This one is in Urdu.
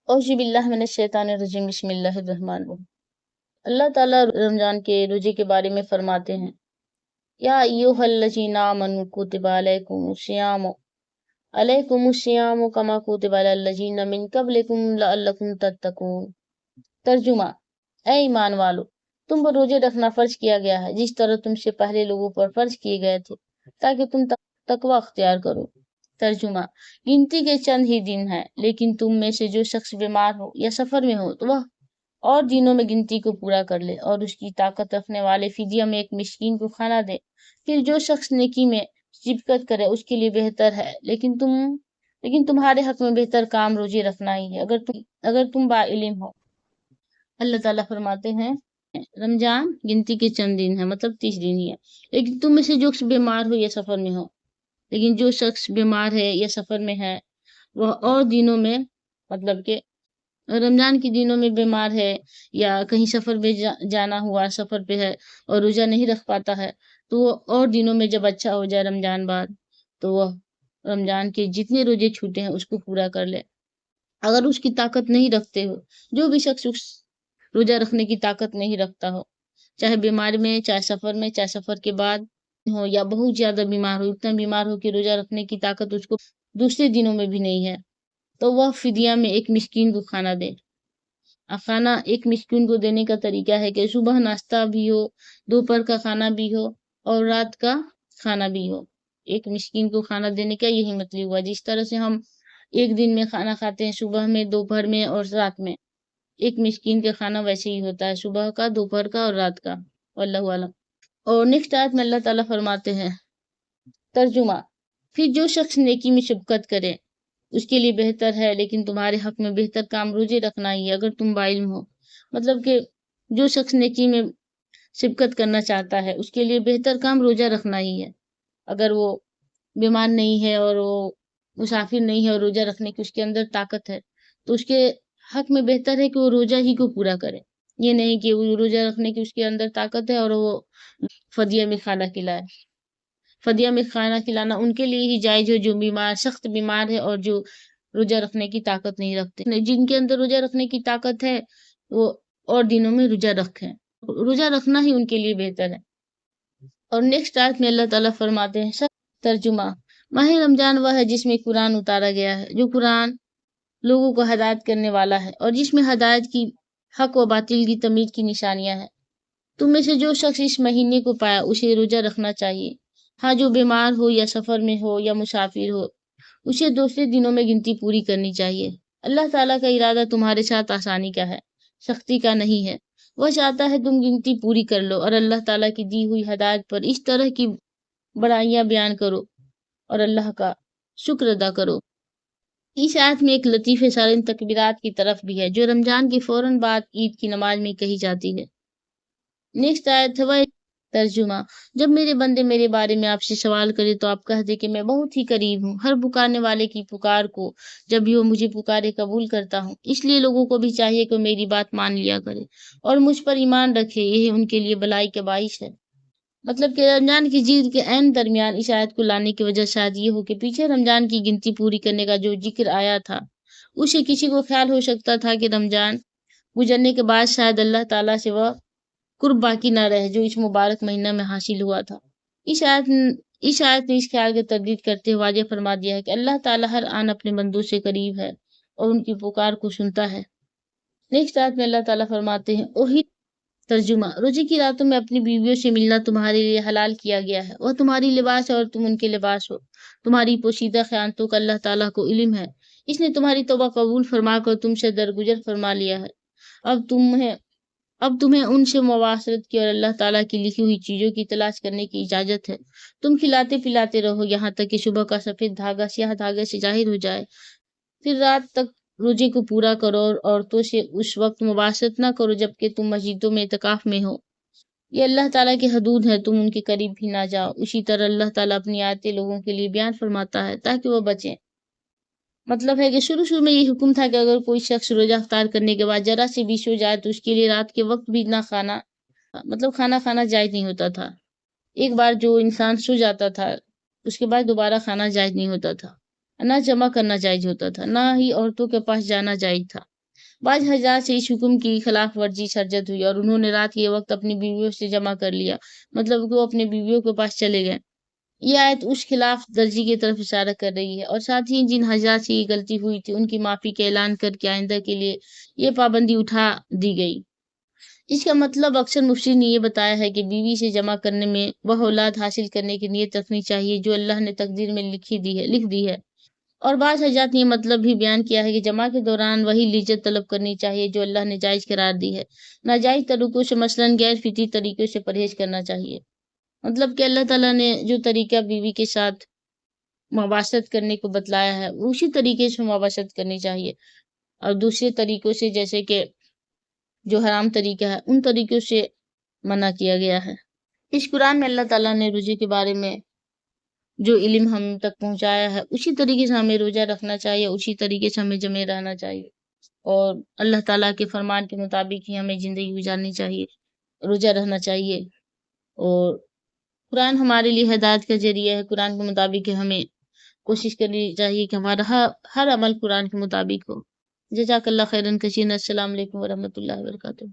اعوذ باللہ من الشیطان الرجیم، بسم اللہ الرحمن الرحیم۔ اللہ تعالیٰ رمضان کے روزے کے بارے میں فرماتے ہیں، یا ایھا الذین آمنوا کتب علیکم الصیام کما کتب علی الذین من قبلکم لعلکم تتقون۔ ترجمہ: اے ایمان والو، تم پر روزے رکھنا فرض کیا گیا ہے جس طرح تم سے پہلے لوگوں پر فرض کیے گئے تھے تاکہ تم تقوی اختیار کرو۔ ترجمہ: گنتی کے چند ہی دن ہیں، لیکن تم میں سے جو شخص بیمار ہو یا سفر میں ہو تو وہ اور دنوں میں گنتی کو پورا کر لے، اور اس کی طاقت رکھنے والے فدیہ میں ایک مسکین کو کھانا دے۔ پھر جو شخص نیکی میں شبکت کرے اس کے لیے بہتر ہے، لیکن تمہارے حق میں بہتر کام روزے رکھنا ہی ہے اگر تم با علم ہو۔ اللہ تعالیٰ فرماتے ہیں، رمضان گنتی کے چند دن ہیں، مطلب 30 دن ہی ہے، لیکن تم میں سے جو بیمار ہو یا سفر میں ہو، لیکن جو شخص بیمار ہے یا سفر میں ہے وہ اور دنوں میں، مطلب کہ رمضان کے دنوں میں بیمار ہے یا کہیں سفر میں جانا ہوا، سفر پہ ہے اور روزہ نہیں رکھ پاتا ہے، تو وہ اور دنوں میں جب اچھا ہو جائے رمضان بعد تو وہ رمضان کے جتنے روزے چھوٹے ہیں اس کو پورا کر لے۔ اگر اس کی طاقت نہیں رکھتے ہو، جو بھی شخص روزہ رکھنے کی طاقت نہیں رکھتا ہو، چاہے بیمار میں، چاہے سفر کے بعد ہو، یا بہت زیادہ بیمار ہو، اتنا بیمار ہو کہ روزہ رکھنے کی طاقت اس کو دوسرے دنوں میں بھی نہیں ہے، تو وہ فدیہ میں ایک مسکین کو کھانا دے۔ کھانا ایک مسکین کو دینے کا طریقہ ہے کہ صبح ناشتہ بھی ہو، دوپہر کا کھانا بھی ہو اور رات کا کھانا بھی ہو۔ ایک مسکین کو کھانا دینے کا یہی مطلب ہوا، جس طرح سے ہم ایک دن میں کھانا کھاتے ہیں، صبح میں، دوپہر میں اور رات میں، ایک مسکین کا کھانا ویسے ہی ہوتا ہے، صبح کا، دوپہر کا اور رات کا۔ واللہ اعلم۔ اور نیکسٹ آیت میں اللہ تعالیٰ فرماتے ہیں، ترجمہ: پھر جو شخص نیکی میں شبکت کرے اس کے لیے بہتر ہے، لیکن تمہارے حق میں بہتر کام روزے رکھنا ہی ہے اگر تم باعلم ہو۔ مطلب کہ جو شخص نیکی میں شبکت کرنا چاہتا ہے اس کے لیے بہتر کام روزہ رکھنا ہی ہے، اگر وہ بیمار نہیں ہے اور وہ مسافر نہیں ہے اور روزہ رکھنے کی اس کے اندر طاقت ہے تو اس کے حق میں بہتر ہے کہ وہ روزہ ہی کو پورا کرے، یہ نہیں کہ وہ روزہ رکھنے کی اس کے اندر طاقت ہے اور وہ فدیہ میں کھانا کھلائے۔ فدیہ میں کھانا کھلانا ان کے لیے ہی جائز ہے جو بیمار، سخت بیمار ہے اور جو روزہ رکھنے کی طاقت نہیں رکھتے۔ جن کے اندر روزہ رکھنے کی طاقت ہے وہ اور دنوں میں روزہ رکھیں، روزہ رکھنا ہی ان کے لیے بہتر ہے۔ اور نیکسٹ آیت میں اللہ تعالیٰ فرماتے ہیں، ترجمہ: ماہ رمضان وہ ہے جس میں قرآن اتارا گیا ہے، جو قرآن لوگوں کو ہدایت کرنے والا ہے اور جس میں ہدایت کی، حق و باطل کی تمیز کی نشانیاں ہیں۔ تم میں سے جو شخص اس مہینے کو پایا اسے روزہ رکھنا چاہیے، ہاں جو بیمار ہو یا سفر میں ہو یا مسافر ہو اسے دوسرے دنوں میں گنتی پوری کرنی چاہیے۔ اللہ تعالیٰ کا ارادہ تمہارے ساتھ آسانی کا ہے، سختی کا نہیں ہے۔ وہ چاہتا ہے تم گنتی پوری کر لو اور اللہ تعالیٰ کی دی ہوئی ہدایت پر اس طرح کی بڑائیاں بیان کرو اور اللہ کا شکر ادا کرو۔ اس آیت میں ایک لطیف سارن تکبیرات کی طرف بھی ہے جو رمضان کے فوراً بعد عید کی نماز میں کہی جاتی ہے۔ نیکسٹ آیت ہے، ترجمہ: جب میرے بندے میرے بارے میں آپ سے سوال کرے تو آپ کہہ دے کہ میں بہت ہی قریب ہوں، ہر پکارنے والے کی پکار کو جب بھی وہ مجھے پکارے قبول کرتا ہوں۔ اس لیے لوگوں کو بھی چاہیے کہ میری بات مان لیا کرے اور مجھ پر ایمان رکھے، یہی ان کے لیے بلائی کا باعث ہے۔ مطلب کہ رمضان کی جیت کے عین درمیان اس آیت کو لانے کی وجہ شاید یہ ہو کہ پیچھے رمضان کی گنتی پوری کرنے کا جو ذکر آیا تھا اسے کسی کو خیال ہو سکتا تھا کہ رمضان گزرنے کے بعد شاید اللہ تعالیٰ سے وہ قرب باقی نہ رہے جو اس مبارک مہینہ میں حاصل ہوا تھا۔ اس آیت نے اس خیال کی تردید کرتے ہوئے واضح فرما دیا ہے کہ اللہ تعالیٰ ہر آن اپنے بندوں سے قریب ہے اور ان کی پکار کو سنتا ہے۔ نیکسٹ آیت میں اللہ تعالیٰ فرماتے ہیں، اوہی ترجمہ: روزے کی راتوں میں اپنی بیویوں سے ملنا تمہارے لیے حلال کیا گیا ہے، وہ تمہاری لباس ہے اور تم ان کے لباس ہو۔ تمہاری پوشیدہ خیانتوں کا اللہ تعالیٰ کو علم ہے، اس نے تمہاری توبہ قبول فرما کر تم سے درگزر فرما لیا ہے۔ اب تمہیں ان سے مواصلت کی اور اللہ تعالیٰ کی لکھی ہوئی چیزوں کی تلاش کرنے کی اجازت ہے۔ تم کھلاتے پلاتے رہو یہاں تک کہ صبح کا سفید دھاگا سیاہ دھاگے سے ظاہر ہو جائے، پھر رات تک روزے کو پورا کرو اور عورتوں سے اس وقت مباشرت نہ کرو جبکہ تم مسجدوں میں اعتکاف میں ہو۔ یہ اللہ تعالیٰ کی حدود ہے، تم ان کے قریب بھی نہ جاؤ۔ اسی طرح اللہ تعالیٰ اپنی آیتیں لوگوں کے لیے بیان فرماتا ہے تاکہ وہ بچیں۔ مطلب ہے کہ شروع میں یہ حکم تھا کہ اگر کوئی شخص روزہ افطار کرنے کے بعد ذرا سے بھی سو جائے تو اس کے لیے رات کے وقت بھی نہ کھانا کھانا جائز نہیں ہوتا تھا۔ ایک بار جو انسان سو جاتا تھا اس کے بعد دوبارہ کھانا جائز نہیں ہوتا تھا، نہ جمع کرنا جائز ہوتا تھا، نہ ہی عورتوں کے پاس جانا جائز تھا۔ بعض حضرات سے اس حکم کی خلاف ورزی سرزد ہوئی اور انہوں نے رات کے وقت اپنی بیویوں سے جمع کر لیا، مطلب کہ وہ اپنے بیویوں کے پاس چلے گئے۔ یہ آیت اس خلاف درجی کی طرف اشارہ کر رہی ہے، اور ساتھ ہی جن حضرات سے یہ غلطی ہوئی تھی ان کی معافی کا اعلان کر کے آئندہ کے لیے یہ پابندی اٹھا دی گئی۔ اس کا مطلب اکثر مفسرین نے یہ بتایا ہے کہ بیوی سے جمع کرنے میں وہ اولاد حاصل کرنے کی نیت رکھنی چاہیے جو اللہ نے تقدیر میں لکھ دی ہے، اور بعض حضرات نے یہ مطلب بھی بیان کیا ہے کہ جمع کے دوران وہی لذت طلب کرنی چاہیے جو اللہ نے جائز قرار دی ہے۔ ناجائز طریقوں سے مثلاً غیر فطری طریقوں سے پرہیز کرنا چاہیے، مطلب کہ اللہ تعالیٰ نے جو طریقہ بیوی کے ساتھ مباشرت کرنے کو بتلایا ہے اسی طریقے سے مباشرت کرنی چاہیے، اور دوسرے طریقوں سے جیسے کہ جو حرام طریقہ ہے ان طریقوں سے منع کیا گیا ہے۔ اس قرآن میں اللہ تعالیٰ نے روزے کے بارے میں جو علم ہم تک پہنچایا ہے اسی طریقے سے ہمیں روزہ رکھنا چاہیے، اسی طریقے سے ہمیں جمے رہنا چاہیے، اور اللہ تعالیٰ کے فرمان کے مطابق ہی ہمیں زندگی گزارنی چاہیے، روزہ رہنا چاہیے۔ اور قرآن ہمارے لیے ہدایت کا ذریعہ ہے، قرآن کے مطابق ہمیں کوشش کرنی چاہیے کہ ہمارا ہر عمل قرآن کے مطابق ہو۔ جزاک اللہ خیرن کثیرا۔ السلام علیکم ورحمۃ اللہ وبرکاتہ۔